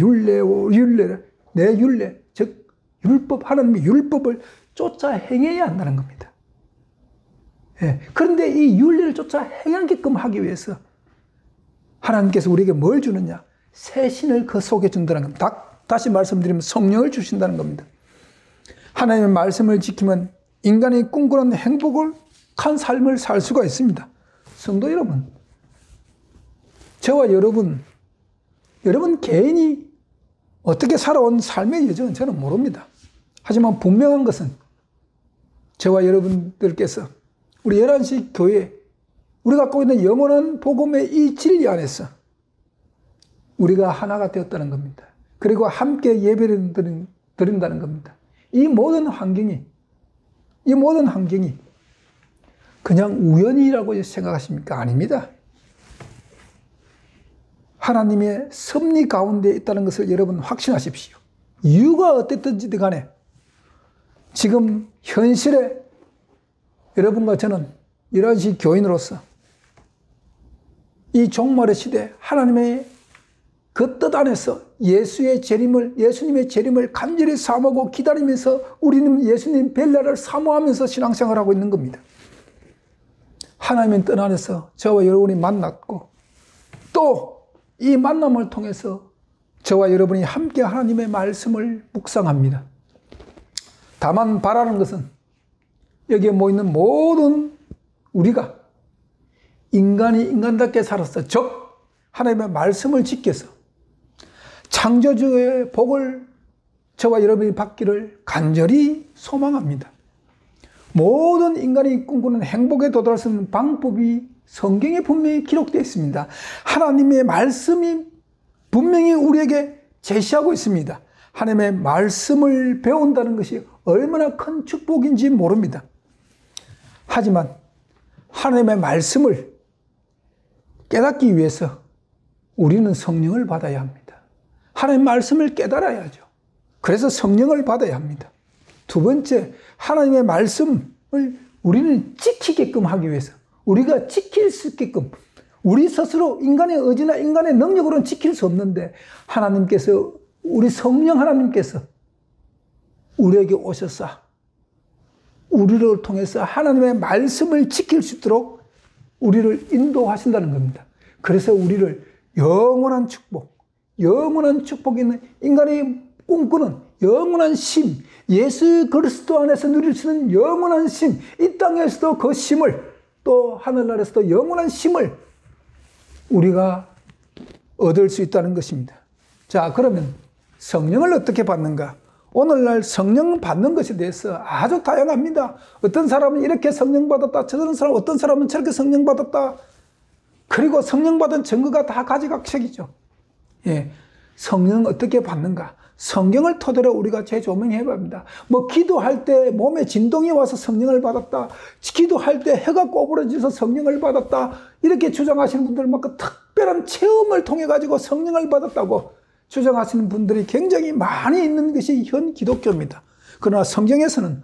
Speaker 1: 내 윤례, 즉 율법, 하나님의 율법을 쫓아 행해야 한다는 겁니다. 예. 그런데 이 윤례를 쫓아 행하게끔 하기 위해서 하나님께서 우리에게 뭘 주느냐? 새 신을 그 속에 준다는 겁니다. 다시 말씀드리면 성령을 주신다는 겁니다. 하나님의 말씀을 지키면 인간이 꿈꾸는 행복한 삶을 살 수가 있습니다. 성도 여러분, 저와 여러분 개인이 어떻게 살아온 삶의 여정은 저는 모릅니다. 하지만 분명한 것은 저와 여러분들께서 우리 11시 교회, 우리가 갖고 있는 영원한 복음의 이 진리 안에서 우리가 하나가 되었다는 겁니다. 그리고 함께 예배를 드린다는 겁니다. 이 모든 환경이 그냥 우연이라고 생각하십니까? 아닙니다. 하나님의 섭리 가운데 있다는 것을 여러분 확신하십시오. 이유가 어땠든지 간에 지금 현실에 여러분과 저는 11시 교인으로서 이 종말의 시대 하나님의 그 뜻 안에서 예수님의 재림을 간절히 사모하고 기다리면서 우리는 예수님 뵐 사모하면서 신앙생활하고 있는 겁니다. 하나님의 뜻 안에서 저와 여러분이 만났고 또 이 만남을 통해서 저와 여러분이 함께 하나님의 말씀을 묵상합니다. 다만 바라는 것은 여기에 모이는 모든 우리가 인간이 인간답게 살았어. 즉 하나님의 말씀을 지켜서 창조주의 복을 저와 여러분이 받기를 간절히 소망합니다. 모든 인간이 꿈꾸는 행복에 도달할 수 있는 방법이 성경에 분명히 기록되어 있습니다. 하나님의 말씀이 분명히 우리에게 제시하고 있습니다. 하나님의 말씀을 배운다는 것이 얼마나 큰 축복인지 모릅니다. 하지만 하나님의 말씀을 깨닫기 위해서 우리는 성령을 받아야 합니다. 하나님의 말씀을 깨달아야죠. 그래서 성령을 받아야 합니다. 두 번째, 하나님의 말씀을 우리는 지키게끔 하기 위해서 우리가 지킬 수 있게끔 우리 스스로 인간의 의지나 인간의 능력으로는 지킬 수 없는데 하나님께서 우리 성령 하나님께서 우리에게 오셔서 우리를 통해서 하나님의 말씀을 지킬 수 있도록 우리를 인도하신다는 겁니다. 그래서 우리를 영원한 축복이 있는 인간이 꿈꾸는 영원한 심, 예수 그리스도 안에서 누릴 수 있는 영원한 심, 이 땅에서도 그 심을 또 하늘나라에서도 영원한 심을 우리가 얻을 수 있다는 것입니다. 자, 그러면 성령을 어떻게 받는가? 오늘날 성령 받는 것에 대해서 아주 다양합니다. 어떤 사람은 이렇게 성령 받았다. 어떤 사람은 저렇게 성령 받았다. 그리고 성령 받은 증거가 다 가지각색이죠. 예, 성령 어떻게 받는가? 성경을 토대로 우리가 재조명해 봅니다. 뭐 기도할 때 몸에 진동이 와서 성령을 받았다. 기도할 때 해가 꼬부러져서 성령을 받았다. 이렇게 주장하시는 분들 막 그 특별한 체험을 통해 가지고 성령을 받았다고 주장하시는 분들이 굉장히 많이 있는 것이 현 기독교입니다. 그러나 성경에서는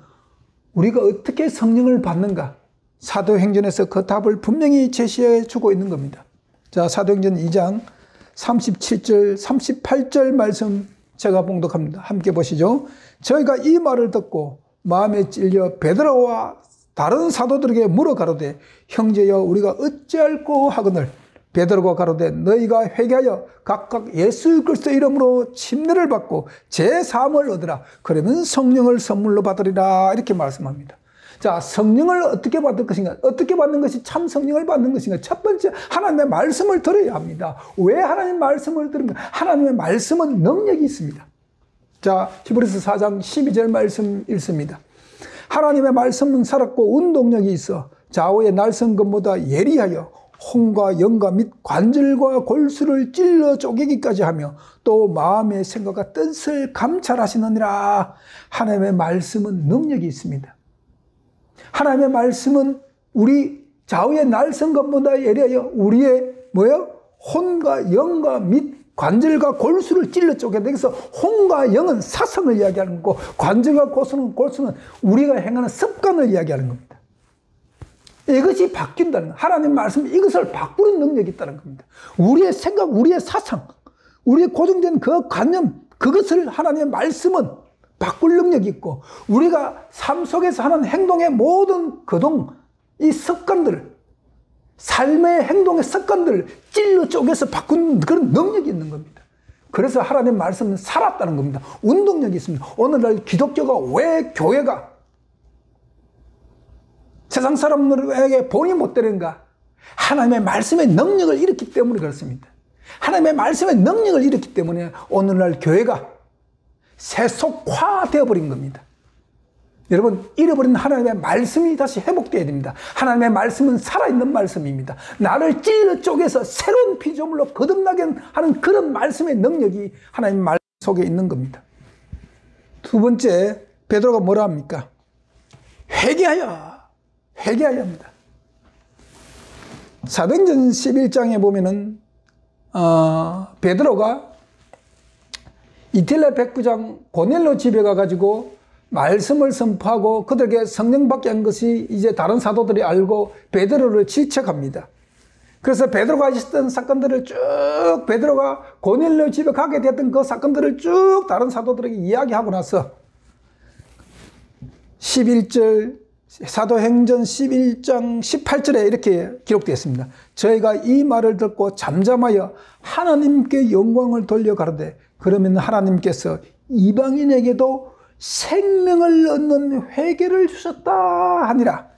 Speaker 1: 우리가 어떻게 성령을 받는가? 사도행전에서 그 답을 분명히 제시해 주고 있는 겁니다. 자, 사도행전 2장 37절, 38절 말씀 제가 봉독합니다. 함께 보시죠. 저희가 이 말을 듣고 마음에 찔려 베드로와 다른 사도들에게 물어 가로되 형제여 우리가 어찌할꼬 하거늘 베드로가 가로되 너희가 회개하여 각각 예수 그리스도 이름으로 침례를 받고 제3을 얻으라. 그러면 성령을 선물로 받으리라. 이렇게 말씀합니다. 자, 성령을 어떻게 받을 것인가? 어떻게 받는 것이 참 성령을 받는 것인가? 첫 번째, 하나님의 말씀을 들어야 합니다. 왜 하나님의 말씀을 들은가? 하나님의 말씀은 능력이 있습니다. 자, 히브리서 4장 12절 말씀 읽습니다. 하나님의 말씀은 살았고 운동력이 있어 좌우의 날성검보다 예리하여 혼과 영과 및 관절과 골수를 찔러 쪼개기까지 하며 또 마음의 생각과 뜻을 감찰하시느니라. 하나님의 말씀은 능력이 있습니다. 하나님의 말씀은 우리 좌우의 날성검보다 예리하여 우리의 혼과 영과 및 관절과 골수를 찔러 쪼개다. 그래서 혼과 영은 사성을 이야기하는 거고 관절과 골수는 우리가 행하는 습관을 이야기하는 겁니다. 이것이 바뀐다는 거예요. 하나님 말씀 이것을 바꾸는 능력이 있다는 겁니다. 우리의 생각, 우리의 사상, 우리의 고정된 그 관념, 그것을 하나님의 말씀은 바꿀 능력이 있고 우리가 삶 속에서 하는 행동의 모든 이 습관들을 삶의 행동의 습관들을 찔러 쪼개서 바꾸는 그런 능력이 있는 겁니다. 그래서 하나님의 말씀은 살았다는 겁니다. 운동력이 있습니다. 오늘날 기독교가 왜 교회가 세상 사람들에게 본이 못 되는가? 하나님의 말씀의 능력을 잃었기 때문에 그렇습니다. 하나님의 말씀의 능력을 잃었기 때문에 오늘날 교회가 세속화되어 버린 겁니다. 여러분, 잃어버린 하나님의 말씀이 다시 회복되어야 됩니다. 하나님의 말씀은 살아있는 말씀입니다. 나를 찔러 쪼개서 새로운 피조물로 거듭나게 하는 그런 말씀의 능력이 하나님의 말씀 속에 있는 겁니다. 두 번째, 베드로가 뭐라 합니까? 회개하여 합니다. 사도행전 11장에 보면은 베드로가 이탈리아 백부장 고넬료 집에 가가지고 말씀을 선포하고 그들에게 성령 받게 한 것이 이제 다른 사도들이 알고 베드로를 질책합니다. 그래서 베드로가 있었던 사건들을 쭉 베드로가 고넬료 집에 가게 됐던 그 사건들을 쭉 다른 사도들에게 이야기하고 나서 11절 사도행전 11장 18절에 이렇게 기록되어 있습니다. 저희가 이 말을 듣고 잠잠하여 하나님께 영광을 돌려 가로되 그러면 하나님께서 이방인에게도 생명을 얻는 회개를 주셨다 하니라.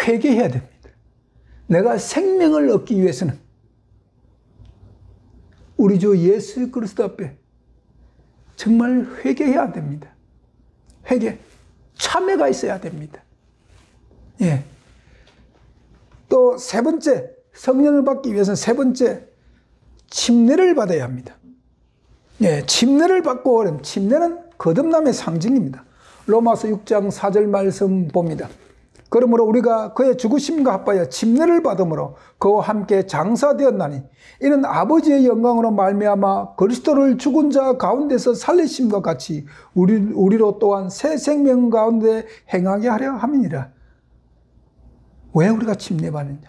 Speaker 1: 회개해야 됩니다. 내가 생명을 얻기 위해서는 우리 주 예수 그리스도 앞에 정말 회개해야 됩니다. 회개, 참회가 있어야 됩니다. 예. 또 세 번째, 성령을 받기 위해서는 세 번째, 침례를 받아야 합니다. 예, 침례를 받고, 침례는 거듭남의 상징입니다. 로마서 6장 4절 말씀 봅니다. 그러므로 우리가 그의 죽으심과 합하여 침례를 받음으로 그와 함께 장사되었나니 이는 아버지의 영광으로 말미암아 그리스도를 죽은 자 가운데서 살리심과 같이 우리로 또한 새 생명 가운데 행하게 하려 함이니라. 왜 우리가 침례받느냐?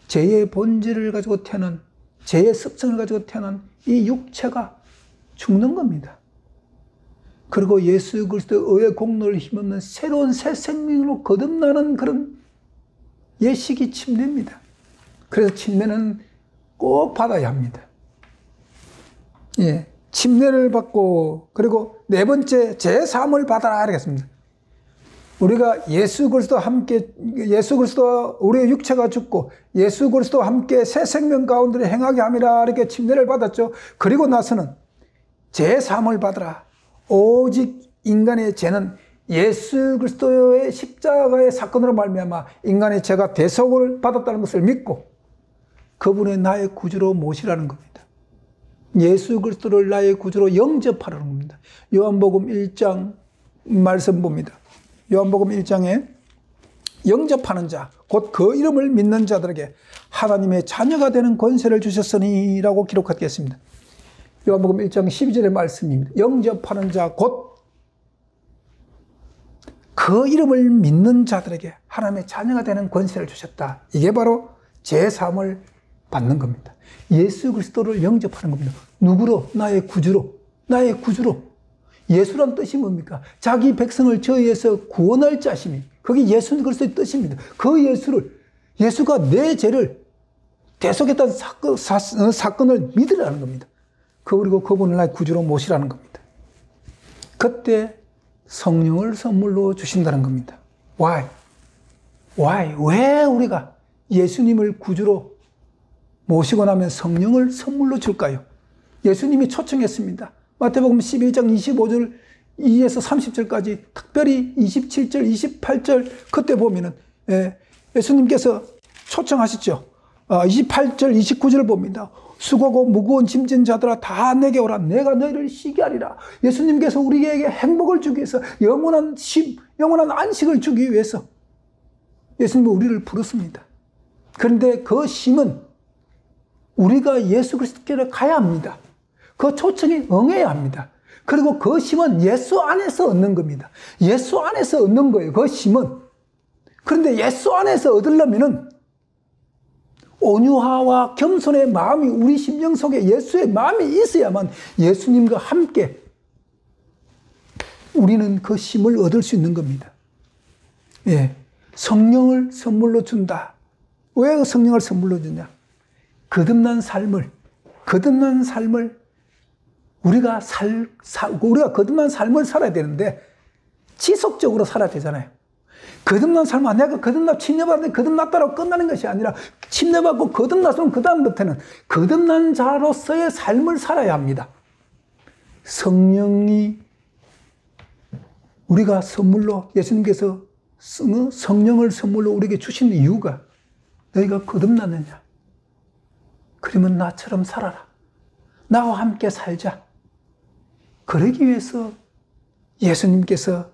Speaker 1: 죄의 본질을 가지고 태어난, 죄의 습성을 가지고 태어난 이 육체가 죽는 겁니다. 그리고 예수 그리스도의 의의 공로를 힘없는 새로운 새 생명으로 거듭나는 그런 예식이 침례입니다. 그래서 침례는 꼭 받아야 합니다. 예, 침례를 받고 그리고 네 번째 제3을 받아라 하겠습니다. 우리가 예수 그리스도와 함께 우리의 육체가 죽고 예수 그리스도와 함께 새 생명 가운데 행하게 함이라 이렇게 침례를 받았죠. 그리고 나서는 제3을 받으라. 오직 인간의 죄는 예수 그리스도의 십자가의 사건으로 말미암아 인간의 죄가 대속을 받았다는 것을 믿고 그분의 나의 구주로 모시라는 겁니다. 예수 그리스도를 나의 구주로 영접하라는 겁니다. 요한복음 1장 말씀 봅니다. 요한복음 1장에 영접하는 자, 곧 그 이름을 믿는 자들에게 하나님의 자녀가 되는 권세를 주셨으니 라고 기록하겠습니다. 요한복음 1장 12절의 말씀입니다. 영접하는 자, 곧 그 이름을 믿는 자들에게 하나님의 자녀가 되는 권세를 주셨다. 이게 바로 제3을 받는 겁니다. 예수 그리스도를 영접하는 겁니다. 누구로? 나의 구주로. 나의 구주로. 예수란 뜻이 뭡니까? 자기 백성을 저희에서 구원할 자심이. 그게 예수 그리스도의 뜻입니다. 그 예수가 내 죄를 대속했다는 사건을 믿으라는 겁니다. 그리고 그분을 나의 구주로 모시라는 겁니다. 그때 성령을 선물로 주신다는 겁니다. Why? 왜 우리가 예수님을 구주로 모시고 나면 성령을 선물로 줄까요? 예수님이 초청했습니다. 마태복음 11장 25절 2에서 30절까지 특별히 27절, 28절 그때 보면은 예수님께서 초청하셨죠. 28절, 29절을 봅니다. 수고하고 무거운 짐진 자들아 다 내게 오라. 내가 너희를 쉬게 하리라. 예수님께서 우리에게 행복을 주기 위해서 영원한 안식을 주기 위해서 예수님은 우리를 부르습니다. 그런데 그 쉼은 우리가 예수 그리스도께로 가야 합니다. 그 초청에 응해야 합니다. 그리고 그 쉼은 예수 안에서 얻는 겁니다. 예수 안에서 얻는 거예요. 그 쉼은. 그런데 예수 안에서 얻으려면은 온유하와 겸손의 마음이 우리 심령 속에 예수의 마음이 있어야만 예수님과 함께 우리는 그 쉼을 얻을 수 있는 겁니다. 예. 성령을 선물로 준다. 왜 성령을 선물로 주냐? 거듭난 삶을 우리가 거듭난 삶을 살아야 되는데 지속적으로 살아야 되잖아요. 거듭난 삶은 내가 침례받았는데 거듭났다고 끝나는 것이 아니라 침례받고 거듭났으면 그 다음부터는 거듭난 자로서의 삶을 살아야 합니다. 성령이 우리가 선물로 예수님께서 성령을 선물로 우리에게 주신 이유가 너희가 거듭났느냐? 그러면 나처럼 살아라. 나와 함께 살자. 그러기 위해서 예수님께서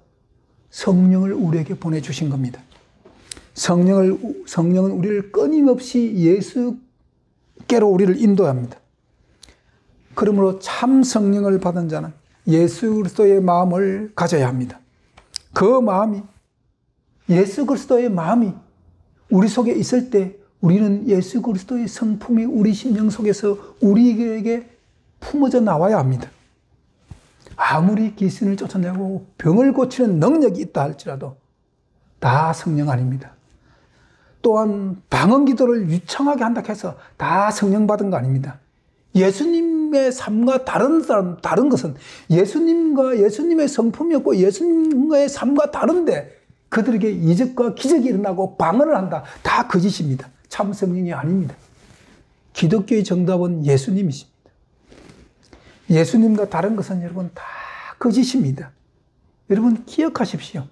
Speaker 1: 성령을 우리에게 보내주신 겁니다. 성령은 우리를 끊임없이 예수께로 우리를 인도합니다. 그러므로 참 성령을 받은 자는 예수 그리스도의 마음을 가져야 합니다. 그 마음이, 예수 그리스도의 마음이 우리 속에 있을 때 우리는 예수 그리스도의 성품이 우리 심령 속에서 우리에게 품어져 나와야 합니다. 아무리 귀신을 쫓아내고 병을 고치는 능력이 있다 할지라도 다 성령 아닙니다. 또한 방언 기도를 유창하게 한다 해서 다 성령 받은 거 아닙니다. 예수님의 삶과 다른 것은 예수님과 예수님의 성품이었고 예수님의 삶과 다른데 그들에게 이적과 기적이 일어나고 방언을 한다. 다 거짓입니다. 참 성령이 아닙니다. 기독교의 정답은 예수님이십니다. 예수님과 다른 것은 여러분 다 거짓입니다. 여러분 기억하십시오.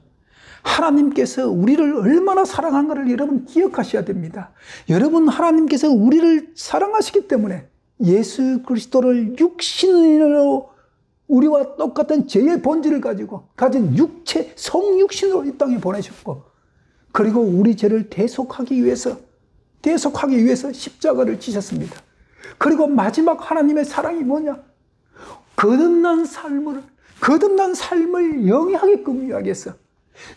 Speaker 1: 하나님께서 우리를 얼마나 사랑한가를 여러분 기억하셔야 됩니다. 여러분 하나님께서 우리를 사랑하시기 때문에 예수 그리스도를 육신으로 우리와 똑같은 죄의 본질을 가진 육체, 성육신으로 이 땅에 보내셨고 그리고 우리 죄를 대속하기 위해서 십자가를 지셨습니다. 그리고 마지막 하나님의 사랑이 뭐냐? 거듭난 삶을 영위하게끔 위하겠어.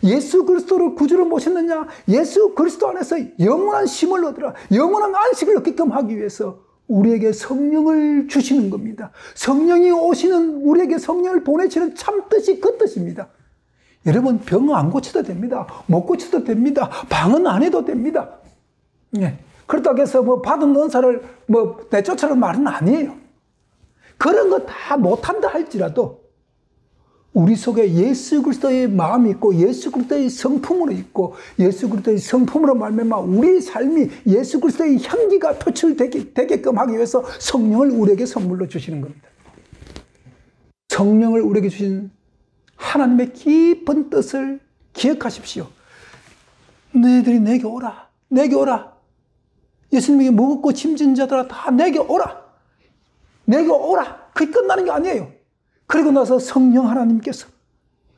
Speaker 1: 예수 그리스도를 구주로 모셨느냐? 예수 그리스도 안에서 영원한 쉼을 얻으라. 영원한 안식을 얻게끔 하기 위해서 우리에게 성령을 주시는 겁니다. 성령이 오시는 우리에게 성령을 보내시는 참 뜻이 그 뜻입니다. 여러분 병 안 고쳐도 됩니다. 못 고쳐도 됩니다. 방언 안 해도 됩니다. 예. 그렇다고 해서 받은 은사를 내쫓으라는 말은 아니에요. 그런 거 다 못한다 할지라도 우리 속에 예수 그리스도의 마음이 있고 예수 그리스도의 성품으로 있고 예수 그리스도의 성품으로 말미암아 우리의 삶이 예수 그리스도의 향기가 표출되게끔 하기 위해서 성령을 우리에게 선물로 주시는 겁니다. 성령을 우리에게 주신 하나님의 깊은 뜻을 기억하십시오. 너희들이 내게 오라. 내게 오라. 예수님에게 무겁고 짐진 자들아 다 내게 오라. 내가 오라. 그게 끝나는 게 아니에요. 그리고 나서 성령 하나님께서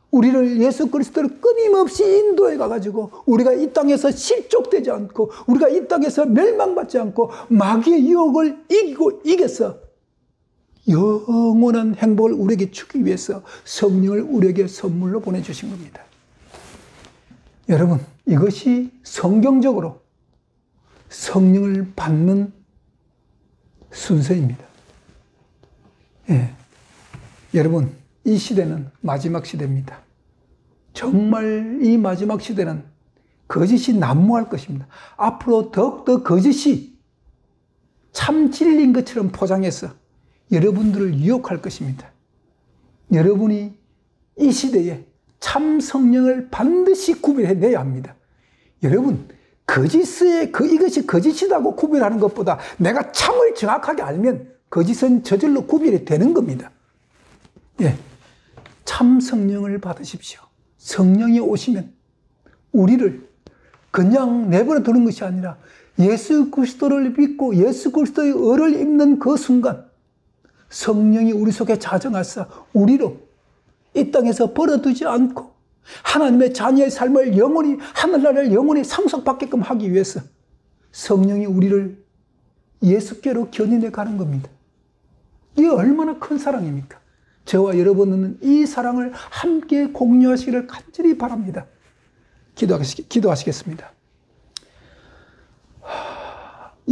Speaker 1: 우리를 예수 그리스도를 끊임없이 인도해 가가지고 우리가 이 땅에서 실족되지 않고 우리가 이 땅에서 멸망받지 않고 마귀의 유혹을 이기고 이겨서 영원한 행복을 우리에게 주기 위해서 성령을 우리에게 선물로 보내주신 겁니다. 여러분, 이것이 성경적으로 성령을 받는 순서입니다. 예. 여러분, 이 시대는 마지막 시대입니다. 정말 이 마지막 시대는 거짓이 난무할 것입니다. 앞으로 더욱더 거짓이 참 진리인 것처럼 포장해서 여러분들을 유혹할 것입니다. 여러분이 이 시대에 참 성령을 반드시 구별해내야 합니다. 여러분, 이것이 거짓이라고 구별하는 것보다 내가 참을 정확하게 알면 거짓은 저절로 구별이 되는 겁니다. 예, 참 성령을 받으십시오. 성령이 오시면 우리를 그냥 내버려 두는 것이 아니라 예수 그리스도를 믿고 예수 그리스도의 의를 입는 그 순간 성령이 우리 속에 자정하사 우리로 이 땅에서 버려두지 않고 하나님의 자녀의 삶을 영원히 하늘나라를 영원히 상속받게끔 하기 위해서 성령이 우리를 예수께로 견인해 가는 겁니다. 이게 얼마나 큰 사랑입니까? 저와 여러분은 이 사랑을 함께 공유하시기를 간절히 바랍니다. 기도하시겠습니다.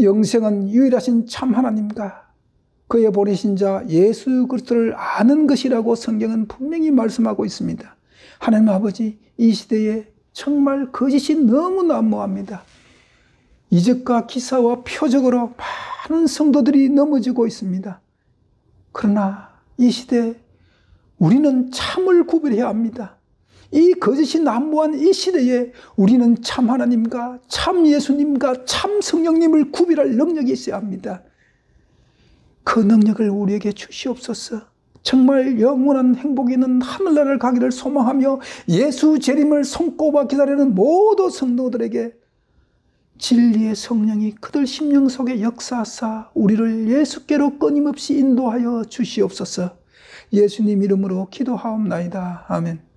Speaker 1: 영생은 유일하신 참 하나님과 그의 보내신 자 예수 그리스도를 아는 것이라고 성경은 분명히 말씀하고 있습니다. 하나님 아버지, 이 시대에 정말 거짓이 너무 난무합니다. 이적과 기사와 표적으로 많은 성도들이 넘어지고 있습니다. 그러나 이 시대에 우리는 참을 구별해야 합니다. 이 거짓이 난무한 이 시대에 우리는 참 하나님과 참 예수님과 참 성령님을 구별할 능력이 있어야 합니다. 그 능력을 우리에게 주시옵소서. 정말 영원한 행복이 있는 하늘나라를 가기를 소망하며 예수 재림을 손꼽아 기다리는 모든 성도들에게 진리의 성령이 그들 심령 속에 역사하사 우리를 예수께로 끊임없이 인도하여 주시옵소서. 예수님 이름으로 기도하옵나이다. 아멘.